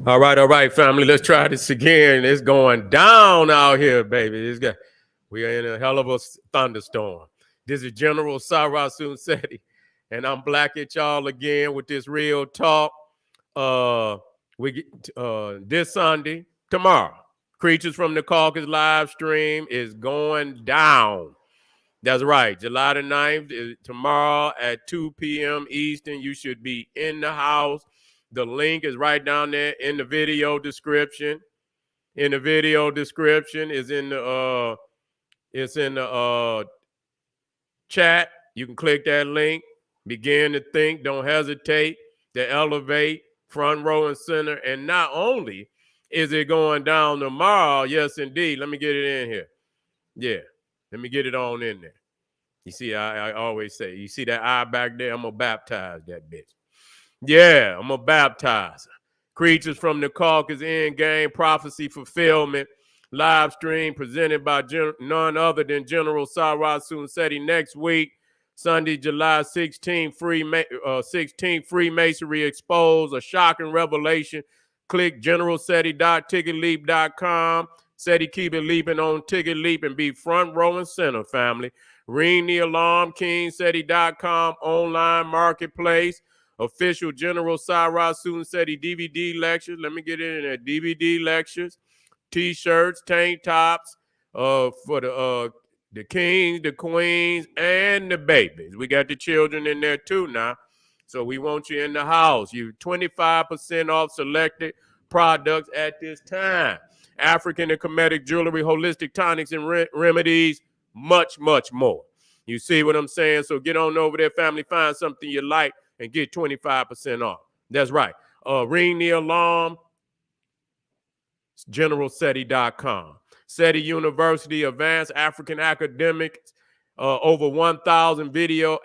All right, family. Let's try this again. It's going down out here, baby. We are in a hell of a thunderstorm. This is General Sarasun Seti, and I'm black at y'all again with this real talk. Uh, we get this Sunday, tomorrow. Creatures from the Caucus live stream is going down. That's right. July the 9th is tomorrow at 2 p.m. Eastern. You should be in the house. The link is right down there in the video description. In the video description is in the chat. You can click that link. Begin to think. Don't hesitate to elevate front row and center. And not only is it going down tomorrow, yes, indeed. Let me get it in here. Yeah. Let me get it on in there. You see, I always say, you see that eye back there? I'm going to baptize that bitch. Yeah, I'm going to baptize her. Creatures from the Caucus End Game Prophecy Fulfillment live stream presented by none other than General Sarasun Seti next week, Sunday, July 16th, Freemasonry Exposed, a shocking revelation. Click generalseti.ticketleap.com. Seti keep it leaping on Ticket Leap and be front row and center, family. Ring the alarm, kingseti.com, online marketplace. Official General Sarasun Seti DVD lectures. Let me get in there. DVD lectures, T-shirts, tank tops for the kings, the queens, and the babies. We got the children in there too now. So we want you in the house. You 25% off selected products at this time. African and Kemetic jewelry, holistic tonics and remedies, much, much more. You see what I'm saying? So get on over there, family. Find something you like and get 25% off. That's right. Ring the alarm, generalseti.com. Seti University, Advanced African Academics, over 1,000 videos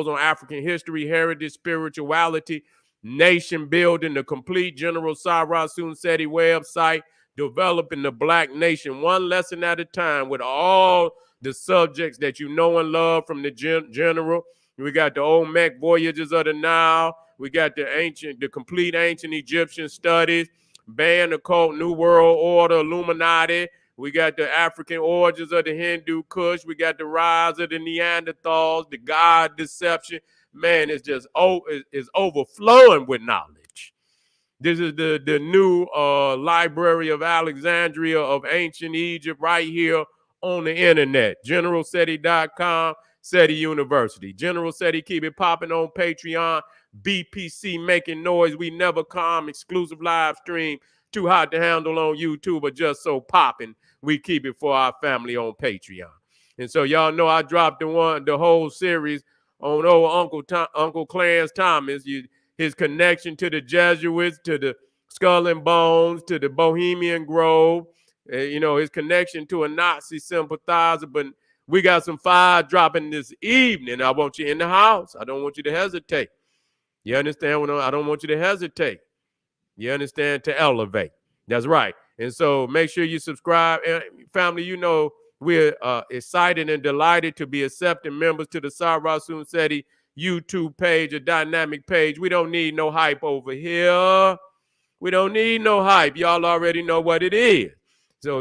on African history, heritage, spirituality, nation building, the complete General Sarasun Seti website, developing the Black nation one lesson at a time with all the subjects that you know and love from the general. We got the Olmec voyages of the Nile. We got the complete ancient Egyptian studies, Band, Occult, New World Order, Illuminati. We got the African origins of the Hindu Kush. We got the rise of the Neanderthals, the God deception. Man, it's just it's overflowing with knowledge. This is the new Library of Alexandria of ancient Egypt right here on the internet. GeneralSeti.com. Seti University. General Seti keep it popping on Patreon. BPC making noise. We never calm. Exclusive live stream. Too hot to handle on YouTube, but just so popping. We keep it for our family on Patreon. And so y'all know I dropped the whole series on old Uncle Clarence Thomas. His connection to the Jesuits, to the Skull and Bones, to the Bohemian Grove. His connection to a Nazi sympathizer, but we got some fire dropping this evening. I want you in the house. I don't want you to hesitate. You understand? I don't want you to hesitate. You understand? To elevate. That's right. And so make sure you subscribe. And family, we're excited and delighted to be accepting members to the Sarasun Seti YouTube page, a dynamic page. We don't need no hype over here. We don't need no hype. Y'all already know what it is. So,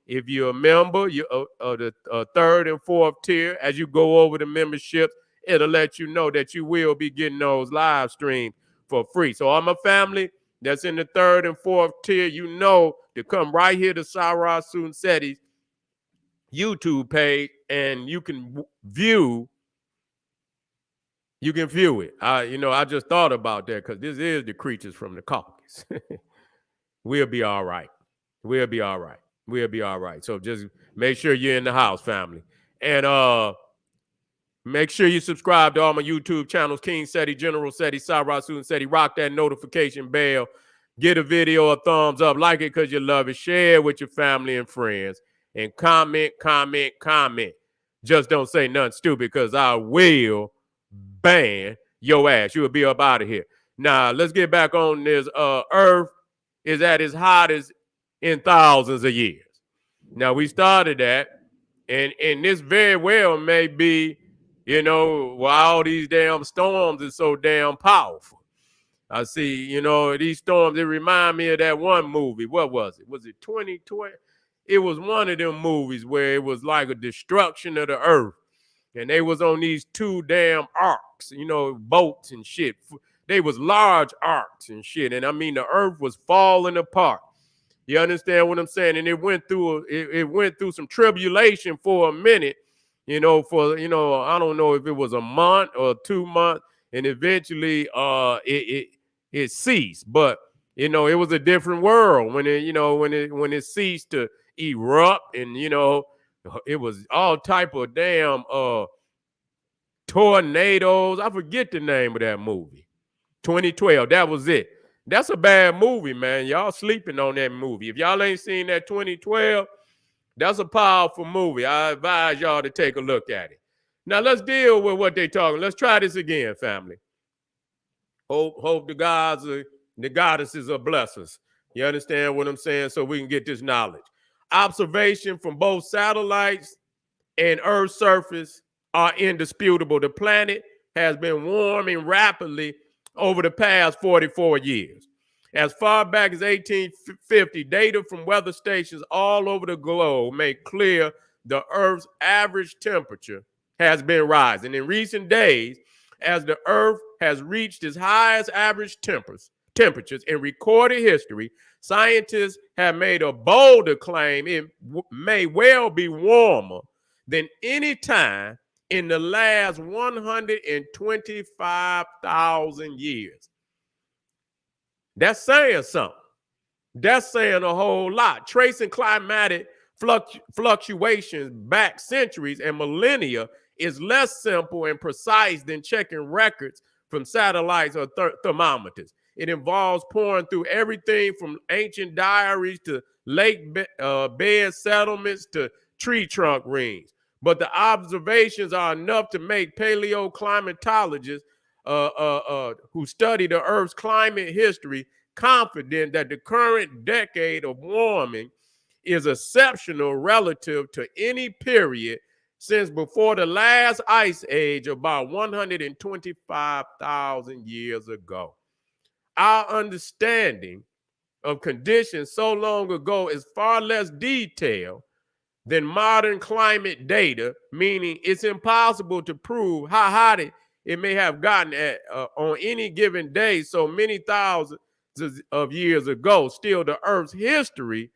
if you're a member, you're the third and fourth tier, as you go over the memberships, it'll let you know that you will be getting those live streams for free. So all my family that's in the third and fourth tier, to come right here to Sarasun Seti's YouTube page, and you can view it. I just thought about that because this is the creatures from the Caucasus. We'll be all right. We'll be all right. We'll be all right. So just make sure you're in the house, family. And make sure you subscribe to all my YouTube channels, King Seti, General Seti, Sarasun Seti. Rock that notification bell. Get a video a thumbs up. Like it because you love it. Share it with your family and friends. And comment. Just don't say nothing stupid because I will ban your ass. You will be up out of here. Now, let's get back on this. Earth is at its hottest in thousands of years. Now, we started that, and this very well may be, why all these damn storms are so damn powerful. I see, you know, these storms, they remind me of that one movie. What was it? Was it 2020? It was one of them movies where it was like a destruction of the earth. And they was on these two damn arcs, you know, boats and shit. They was large arcs and shit. And I mean, the earth was falling apart. You understand what I'm saying? And it went through some tribulation for a minute, you know, I don't know if it was a month or 2 months, and eventually it ceased. But you know, it was a different world when it ceased to erupt, and you know, it was all type of damn tornadoes. I forget the name of that movie. 2012. That was it. That's a bad movie, man. Y'all sleeping on that movie. If y'all ain't seen that 2012, that's a powerful movie. I advise y'all to take a look at it. Now let's deal with what they talking. Let's try this again, family. Hope the goddesses will bless us. You understand what I'm saying? So we can get this knowledge. Observation from both satellites and Earth's surface are indisputable. The planet has been warming rapidly over the past 44 years. As far back as 1850, data from weather stations all over the globe make clear the Earth's average temperature has been rising. In recent days, as the Earth has reached its highest average temperatures in recorded history, scientists have made a bolder claim it may well be warmer than any time in the last 125,000 years. That's saying something. That's saying a whole lot. Tracing climatic fluctuations back centuries and millennia is less simple and precise than checking records from satellites or thermometers. It involves pouring through everything from ancient diaries to lake bed settlements to tree trunk rings. But the observations are enough to make paleoclimatologists who study the Earth's climate history confident that the current decade of warming is exceptional relative to any period since before the last ice age about 125,000 years ago. Our understanding of conditions so long ago is far less detailed than modern climate data, meaning it's impossible to prove how hot it may have gotten on any given day so many thousands of years ago. Still, the Earth's history,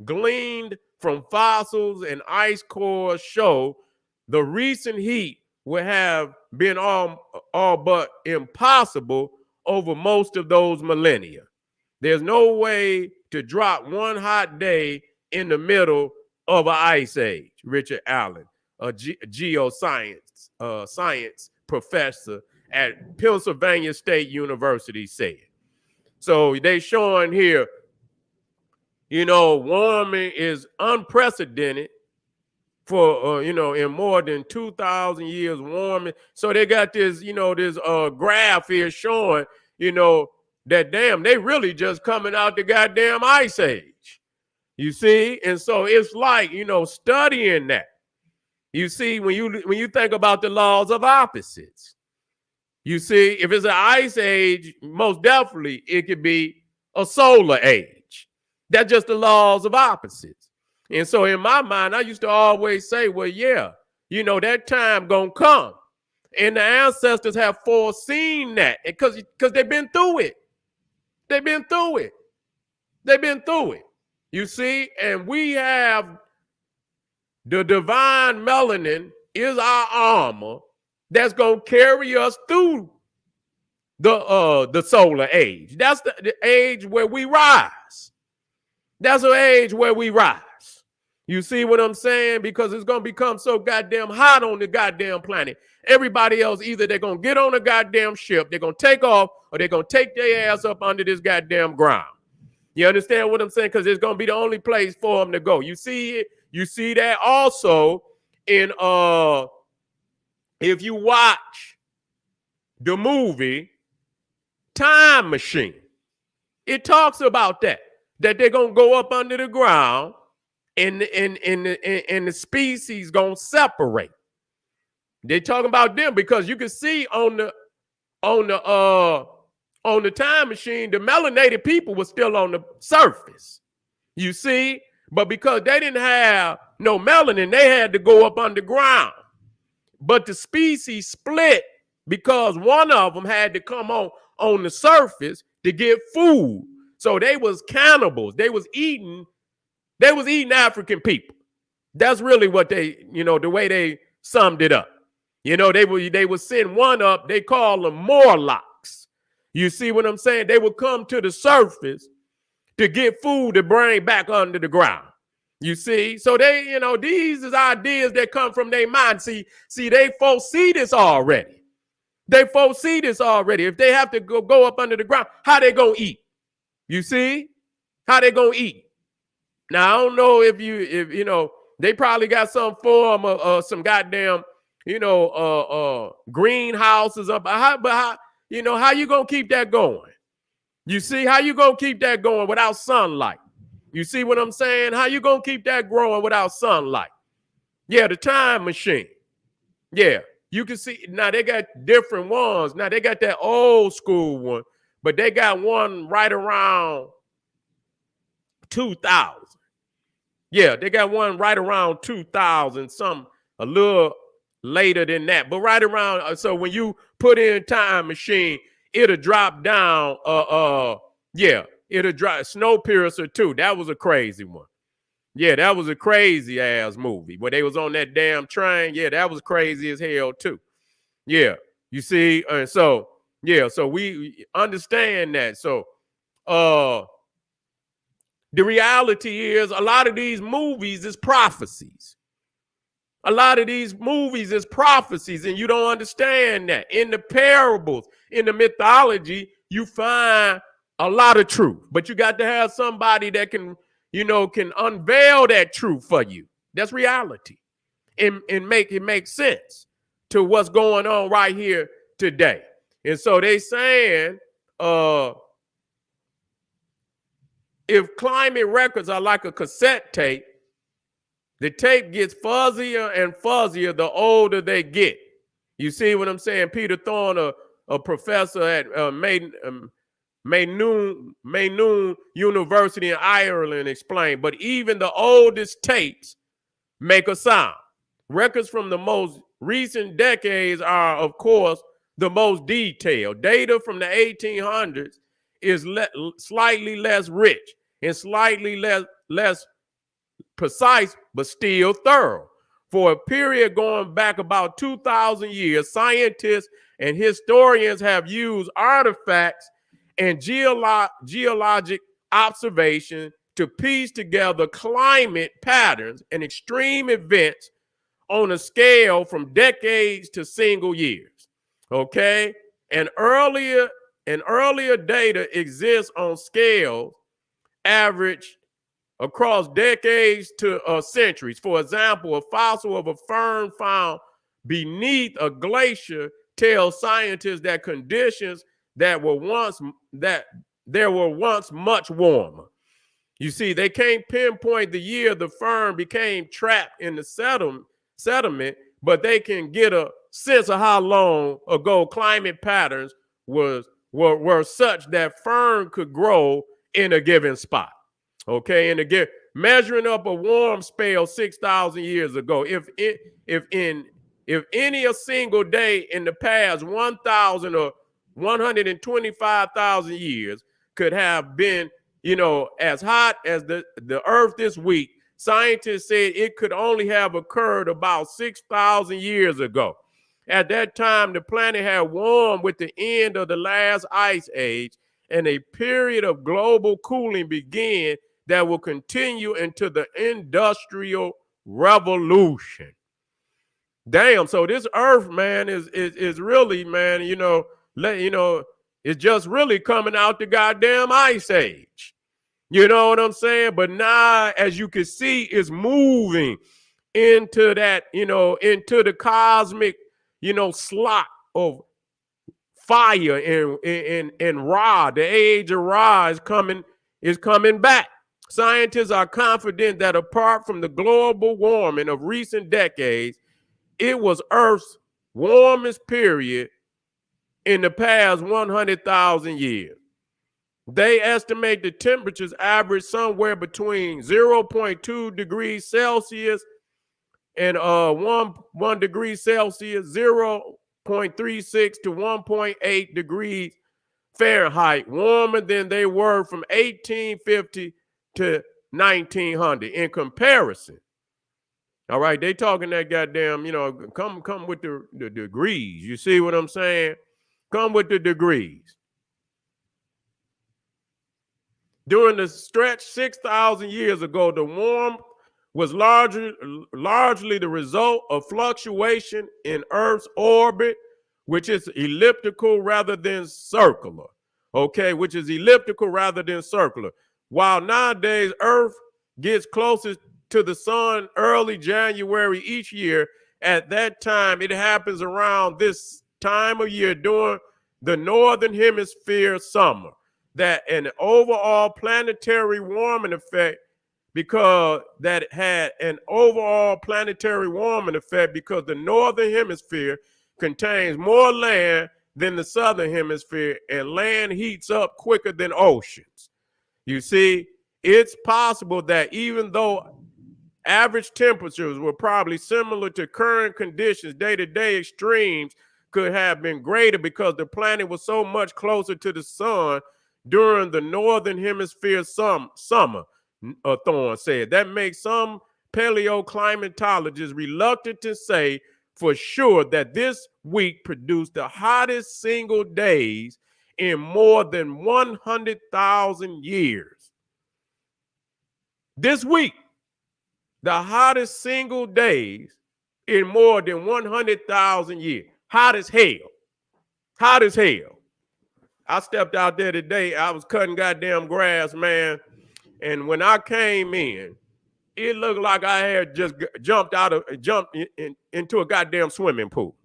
gleaned from fossils and ice cores, show the recent heat would have been all but impossible over most of those millennia. There's no way to drop one hot day in the middle of an ice age. Richard Allen, a geoscience science professor at Pennsylvania State University, said. So they showing here, you know, warming is unprecedented for, in more than 2,000 years warming. So they got this, this graph here showing, that damn, they really just coming out the goddamn ice age. You see? And so it's like, studying that. You see, when you think about the laws of opposites, you see, if it's an ice age, most definitely it could be a solar age. That's just the laws of opposites. And so in my mind, I used to always say, well, yeah, that time gonna come. And the ancestors have foreseen that because they've been through it. They've been through it. They've been through it. You see, and we have the divine melanin is our armor that's gonna carry us through the solar age. That's the age where we rise. That's the age where we rise. You see what I'm saying? Because it's gonna become so goddamn hot on the goddamn planet. Everybody else, either they're gonna get on a goddamn ship, they're gonna take off, or they're gonna take their ass up under this goddamn ground. You understand what I'm saying? Because it's gonna be the only place for them to go. You see it? You see that also in if you watch the movie Time Machine, it talks about that they're gonna go up under the ground and the species gonna separate. They talking about them because you can see on the on the time machine, the melanated people were still on the surface. You see? But because they didn't have no melanin, they had to go up underground. But the species split because one of them had to come on the surface to get food. So they was cannibals. They was eating African people. That's really what they, the way they summed it up. They would send one up, they call them Morlocks. You see what I'm saying? They would come to the surface to get food to bring back under the ground. You see? So they, these is ideas that come from their mind. See, they foresee this already. If they have to go up under the ground, how they gonna eat? You see? How they gonna eat? Now, I don't know if they probably got some form of some goddamn, greenhouses up. But how you gonna keep that going? You see, how you gonna keep that going without sunlight? You see what I'm saying? How you gonna keep that growing without sunlight? Yeah, the time machine. Yeah, you can see now they got different ones. Now they got that old school one, but they got one right around 2000. Yeah, they got one right around 2000, some a little later than that, but right around. So when you put in time machine, it'll drop down. It'll drop. Snowpiercer 2. That was a crazy one. Yeah, that was a crazy ass movie where they was on that damn train. Yeah, that was crazy as hell too. Yeah, you see, and so we understand that. So, the reality is a lot of these movies is prophecies. And you don't understand that. In the parables, in the mythology, you find a lot of truth, but you got to have somebody that can unveil that truth for you. That's reality. And make it make sense to what's going on right here today. And so they saying, if climate records are like a cassette tape, the tape gets fuzzier and fuzzier the older they get. You see what I'm saying? Peter Thorne, a professor at Maynooth University in Ireland, explained, but even the oldest tapes make a sound. Records from the most recent decades are, of course, the most detailed. Data from the 1800s is slightly less rich and slightly less precise, but still thorough. For a period going back about 2,000 years, scientists and historians have used artifacts and geologic observation to piece together climate patterns and extreme events on a scale from decades to single years. Okay? And earlier data exists on scales average across decades to centuries. For example, a fossil of a fern found beneath a glacier tells scientists that conditions that there were once much warmer. You see, they can't pinpoint the year the fern became trapped in the sediment, but they can get a sense of how long ago climate patterns were such that fern could grow in a given spot. Okay, and again, measuring up a warm spell 6,000 years ago, if any a single day in the past 1,000 or 125,000 years could have been, as hot as the Earth this week, scientists said it could only have occurred about 6,000 years ago. At that time, the planet had warmed with the end of the last ice age, and a period of global cooling began that will continue into the Industrial Revolution. Damn, so this Earth, man, is really, man, it's just really coming out the goddamn ice age. You know what I'm saying? But now, as you can see, it's moving into that, into the cosmic, slot of fire and Ra. The age of Ra is coming back. Scientists are confident that apart from the global warming of recent decades, it was Earth's warmest period in the past 100,000 years. They estimate the temperatures average somewhere between 0.2 degrees Celsius and 1 degree Celsius, 0.36 to 1.8 degrees Fahrenheit, warmer than they were from 1850 to 1900 in comparison. All right, they talking that goddamn, come with the degrees. You see what I'm saying? Come with the degrees. During the stretch 6,000 years ago, the warmth was largely the result of fluctuation in Earth's orbit, which is elliptical rather than circular. Okay, which is elliptical rather than circular. While nowadays Earth gets closest to the sun early January each year, at that time it happens around this time of year during the northern hemisphere summer, that an overall planetary warming effect because that had an overall planetary warming effect because the northern hemisphere contains more land than the southern hemisphere, and land heats up quicker than oceans. You see, it's possible that even though average temperatures were probably similar to current conditions, day-to-day extremes could have been greater because the planet was so much closer to the sun during the northern hemisphere summer, Thorne said. That makes some paleoclimatologists reluctant to say for sure that this week produced the hottest single days in more than 100,000 years. This week, the hottest single days in more than 100,000 years. Hot as hell. Hot as hell. I stepped out there today. I was cutting goddamn grass, man. And when I came in, it looked like I had just jumped into a goddamn swimming pool.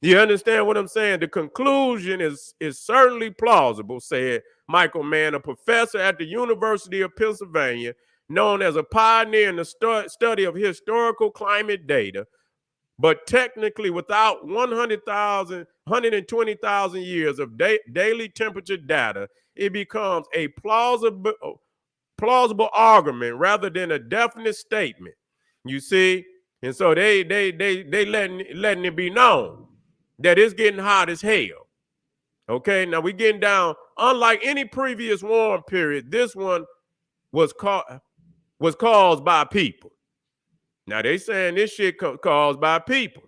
You understand what I'm saying? The conclusion is certainly plausible, said Michael Mann, a professor at the University of Pennsylvania, known as a pioneer in the study of historical climate data. But technically, without 120,000 years of daily temperature data, it becomes a plausible argument rather than a definite statement. You see, and so they letting it be known that it's getting hot as hell. Okay, now we're getting down. Unlike any previous warm period, this one was caused by people. Now they saying this shit caused by people.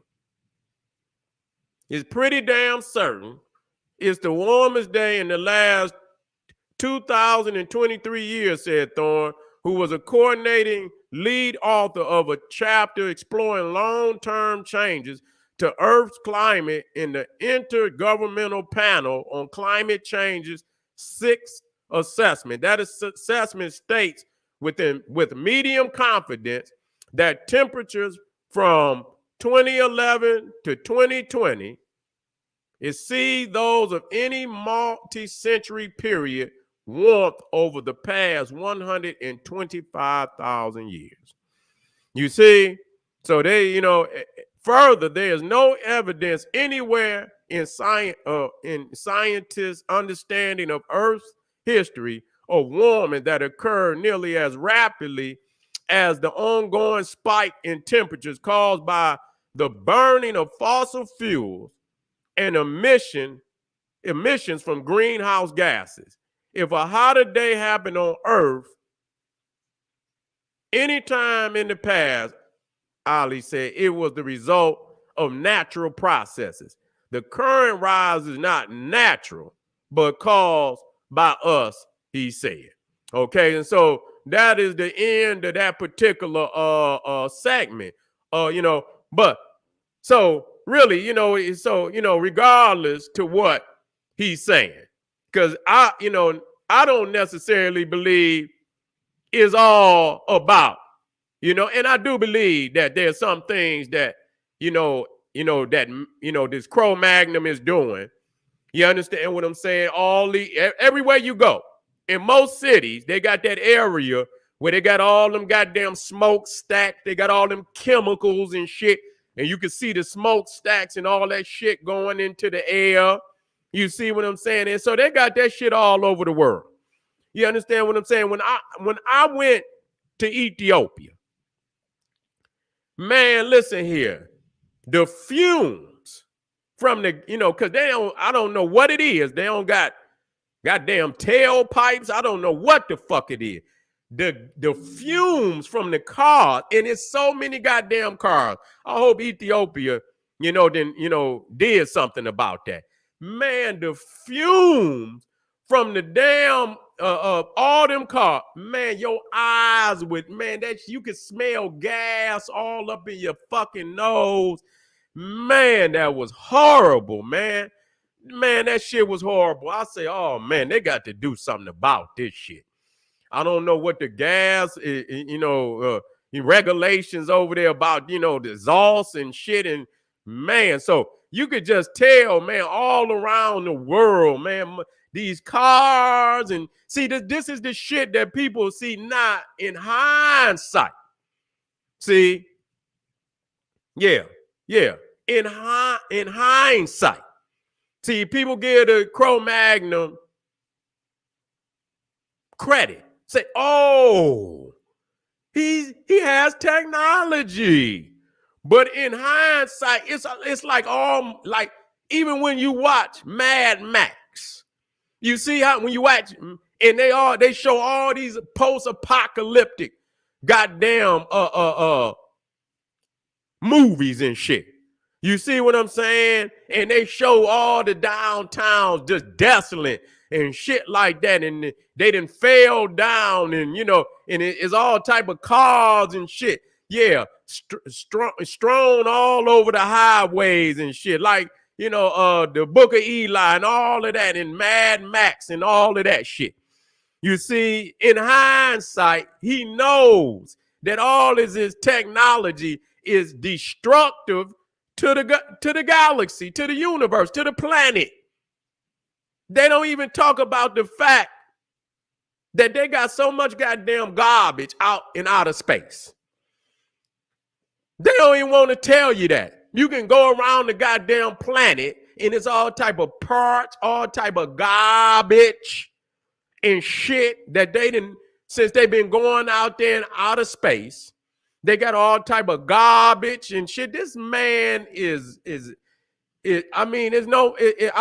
It's pretty damn certain it's the warmest day in the last 2,023 years, said Thorne, who was a coordinating lead author of a chapter exploring long-term changes to Earth's climate in the Intergovernmental Panel on Climate Change's sixth assessment. That assessment states with medium confidence that temperatures from 2011 to 2020 exceed those of any multi-century period warmth over the past 125,000 years. You see, so they, further, there is no evidence anywhere in scientists' understanding of Earth's history of warming that occurred nearly as rapidly as the ongoing spike in temperatures caused by the burning of fossil fuels and emissions from greenhouse gases. If a hotter day happened on Earth anytime in the past, Ali said, it was the result of natural processes. The current rise is not natural, but caused by us, he said. Okay, and so that is the end of that particular segment. But so really, regardless to what he's saying, because I don't necessarily believe it's all about, and I do believe that there's some things that, this Cro-Magnon is doing. You understand what I'm saying? Everywhere you go, in most cities, they got that area where they got all them goddamn smokestacks. They got all them chemicals and shit. And you can see the smokestacks and all that shit going into the air. You see what I'm saying? And so they got that shit all over the world. You understand what I'm saying? When I went to Ethiopia, man, listen here. The fumes from the, because I don't know what it is. They don't got goddamn tailpipes. I don't know what the fuck it is. The fumes from the car, and it's so many goddamn cars. I hope Ethiopia, did something about that. Man, the fumes from the damn all them cars, man, your eyes that you can smell gas all up in your fucking nose. Man, that was horrible, man. Man, that shit was horrible. I say, oh man, they got to do something about this shit. I don't know what the gas, regulations over there about, the exhaust and shit. And man, so you could just tell, man, all around the world, man, these cars and see, this is the shit that people see not in hindsight. See? Yeah. In hindsight. See, people give the Cro-Magnon credit. Say, oh, he has technology. But in hindsight, it's like even when you watch Mad Max, you see how when you watch and they show all these post-apocalyptic goddamn movies and shit. You see what I'm saying? And they show all the downtowns just desolate and shit like that. And they done fell down and, and it's all type of cars and shit. Yeah, strewn all over the highways and shit. Like, the Book of Eli and all of that and Mad Max and all of that shit. You see, in hindsight, he knows that all of his technology is destructive to the galaxy, to the universe, to the planet. They don't even talk about the fact that they got so much goddamn garbage out in outer space. They don't even want to tell you that. You can go around the goddamn planet and it's all type of parts, all type of garbage and shit that they didn't, since they've been going out there in outer space. They got all type of garbage and shit. This man I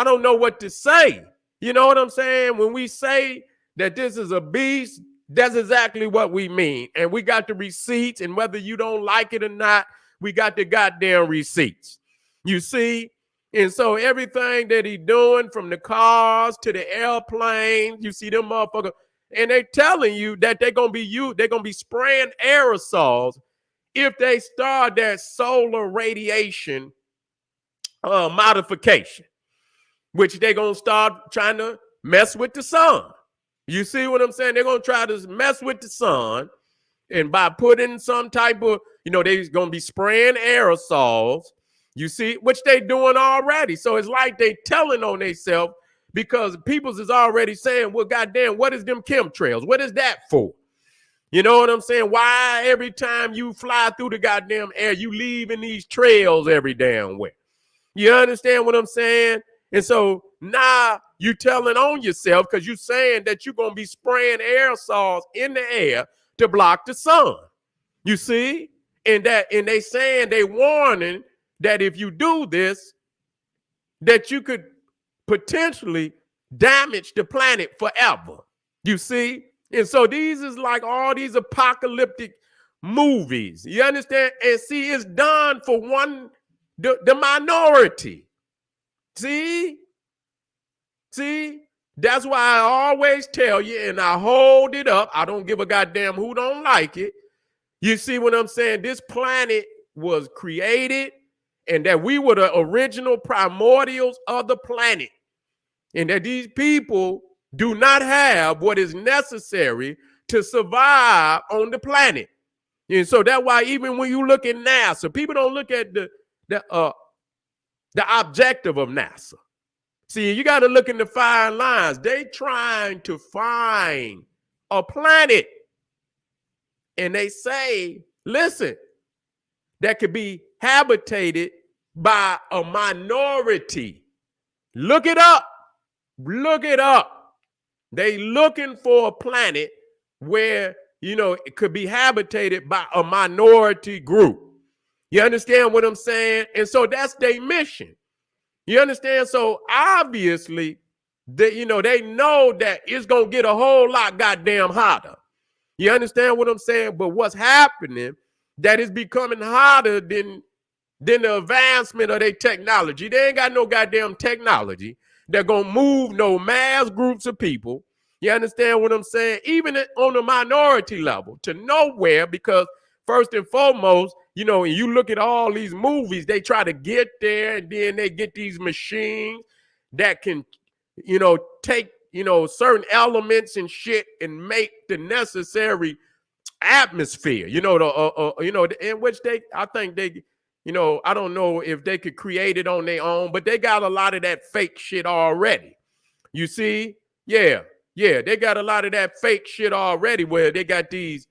don't know what to say. You know what I'm saying? When we say that this is a beast, that's exactly what we mean. And we got the receipts, and whether you don't like it or not, we got the goddamn receipts. You see? And so everything that he doing, from the cars to the airplanes, you see them motherfuckers, and they telling you that they're gonna be spraying aerosols if they start that solar radiation modification, which they're going to start trying to mess with the sun. You see what I'm saying? They're going to try to mess with the sun, and by putting some type of, they're going to be spraying aerosols, you see, which they doing already. So it's like they telling on themselves, because people's is already saying, well, goddamn, what is them chemtrails? What is that for? You know what I'm saying? Why every time you fly through the goddamn air, you leaving these trails every damn way? You understand what I'm saying? And so now you telling on yourself because you saying that you're going to be spraying aerosols in the air to block the sun. You see? And they saying, they warning that if you do this, that you could potentially damage the planet forever. You see? And so these is like all these apocalyptic movies. You understand? And see, it's done for the minority. See? That's why I always tell you, and I hold it up. I don't give a goddamn who don't like it. You see what I'm saying? This planet was created, and that we were the original primordials of the planet. And that these people do not have what is necessary to survive on the planet. And so that's why even when you look at NASA, people don't look at the objective of NASA. See, you got to look in the fine lines. They trying to find a planet. And they say, listen, that could be habitated by a minority. Look it up. Look it up. They looking for a planet where, it could be habitated by a minority group. You understand what I'm saying? And so that's their mission. You understand? So obviously, they know that it's going to get a whole lot goddamn hotter. You understand what I'm saying? But what's happening, that is becoming hotter than the advancement of their technology. They ain't got no goddamn technology. They're going to move no mass groups of people. You understand what I'm saying? Even on the minority level to nowhere, because first and foremost, when you look at all these movies, they try to get there, and then they get these machines that can, take, certain elements and shit and make the necessary atmosphere, in which I think they, I don't know if they could create it on their own, but they got a lot of that fake shit already. You see? Yeah, they got a lot of that fake shit already, where they got these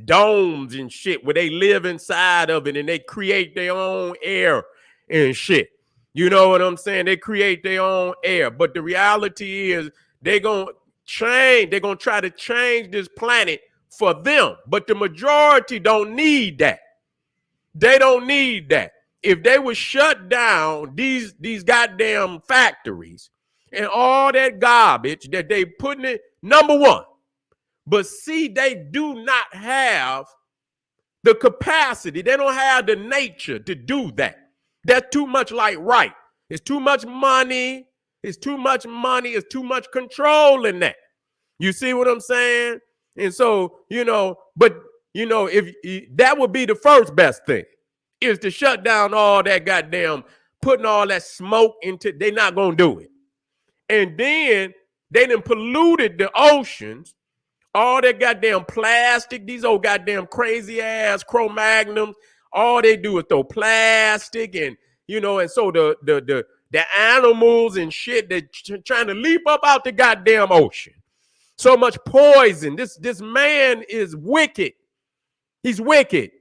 domes and shit where they live inside of it and they create their own air and shit. You know what I'm saying? They create their own air. But the reality is they're going to try to change this planet for them. But the majority don't need that. They don't need that. If they would shut down these goddamn factories and all that garbage that they putting in, number one. But see, they do not have the capacity. They don't have the nature to do that. That's too much like right. It's too much money. It's too much money. It's too much control in that. You see what I'm saying? And so, if that would be the first best thing, is to shut down all that goddamn, putting all that smoke into, they're not going to do it. And then they done polluted the oceans. All that goddamn plastic, these old goddamn crazy ass Cro-Magnums, all they do is throw plastic and so the animals and shit that trying to leap up out the goddamn ocean. So much poison. This man is wicked. He's wicked.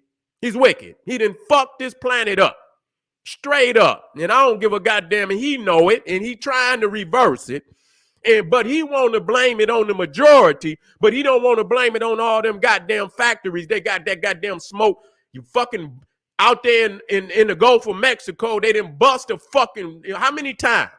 He's wicked. He done fucked this planet up. Straight up. And I don't give a goddamn, and he know it, and he trying to reverse it. But he want to blame it on the majority, but he don't want to blame it on all them goddamn factories. They got that goddamn smoke. You fucking out there in the Gulf of Mexico, they done bust a fucking, how many times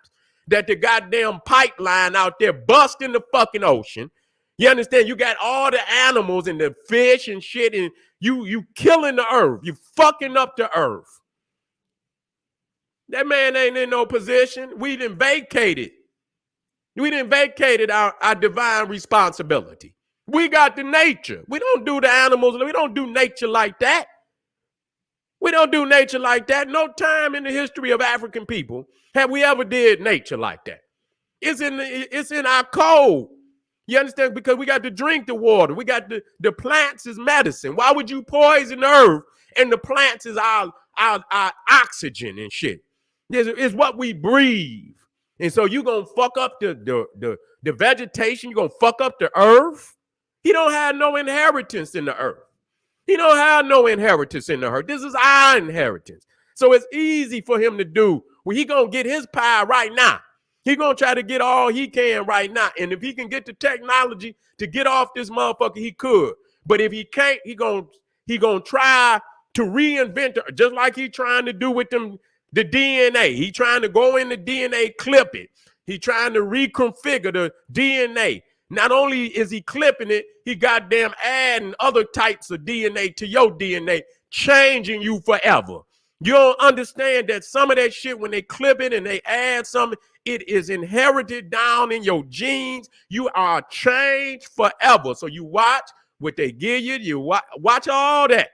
that the goddamn pipeline out there bust in the fucking ocean? You understand? You got all the animals and the fish and shit, and you killing the earth. You fucking up the earth. That man ain't in no position. We done vacated. We done vacated our divine responsibility. We got the nature. We don't do the animals. We don't do nature like that. We don't do nature like that. No time in the history of African people have we ever did nature like that. It's in our code. You understand? Because we got to drink the water. We got the plants is medicine. Why would you poison the earth and the plants is our oxygen and shit? It's what we breathe. And so you going to fuck up the vegetation. You're going to fuck up the earth. He don't have no inheritance in the earth. He don't have no inheritance in the earth. This is our inheritance. So it's easy for him to do. Well, he going to get his pie right now. He going to try to get all he can right now. And if he can get the technology to get off this motherfucker, he could. But if he can't, he going to try to reinvent it, just like he trying to do with them. The DNA, he trying to go in the DNA, clip it. He trying to reconfigure the DNA. Not only is he clipping it, he goddamn adding other types of DNA to your DNA, changing you forever. You don't understand that some of that shit, when they clip it and they add something, it is inherited down in your genes. You are changed forever. So you watch what they give you. You watch all that,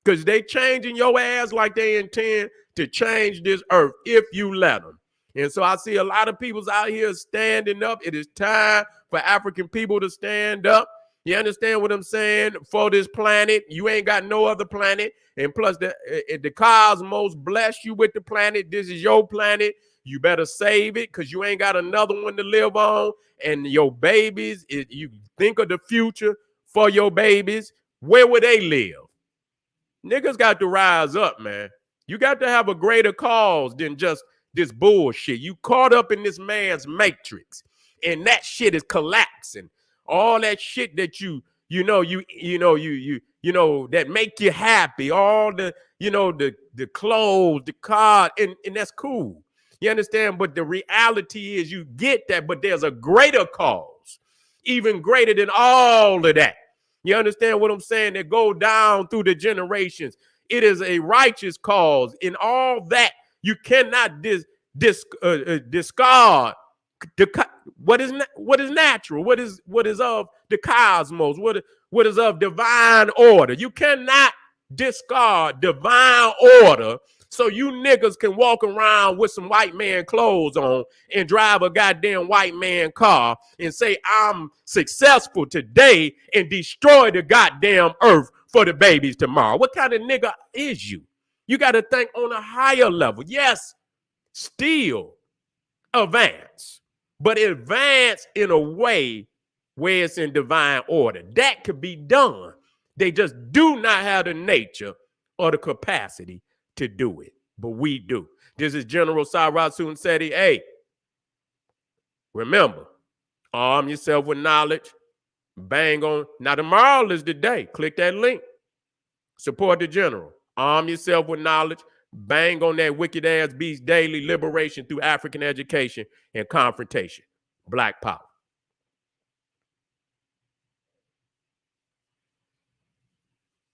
because they changing your ass like they intend to change this earth if you let them. And so I see a lot of people's out here standing up. It is time for African people to stand up. You understand what I'm saying? For this planet, you ain't got no other planet. And plus, the cosmos bless you with the planet. This is your planet. You better save it, because you ain't got another one to live on. And your babies, you think of the future for your babies. Where would they live? Niggas got to rise up, man. You got to have a greater cause than just this bullshit. You caught up in this man's matrix, and that shit is collapsing. All that shit that you know that make you happy, all the the clothes, the car, and that's cool. You understand? But the reality is you get that, but there's a greater cause, even greater than all of that. You understand what I'm saying? That go down through the generations. It is a righteous cause. In all that, you cannot discard what is natural, what is of the cosmos, what is of divine order. You cannot discard divine order so you niggas can walk around with some white man clothes on and drive a goddamn white man car and say, I'm successful today and destroy the goddamn earth for the babies tomorrow. What kind of nigga is you? You got to think on a higher level. Yes, still advance, but advance in a way where it's in divine order. That could be done. They just do not have the nature or the capacity to do it, but we do. This is General Cyrus Soon Seti. Hey, remember, arm yourself with knowledge. Bang on. Now, tomorrow is the day. Click that link. Support the general. Arm yourself with knowledge. Bang on that wicked ass beast daily liberation through African education and confrontation. Black power.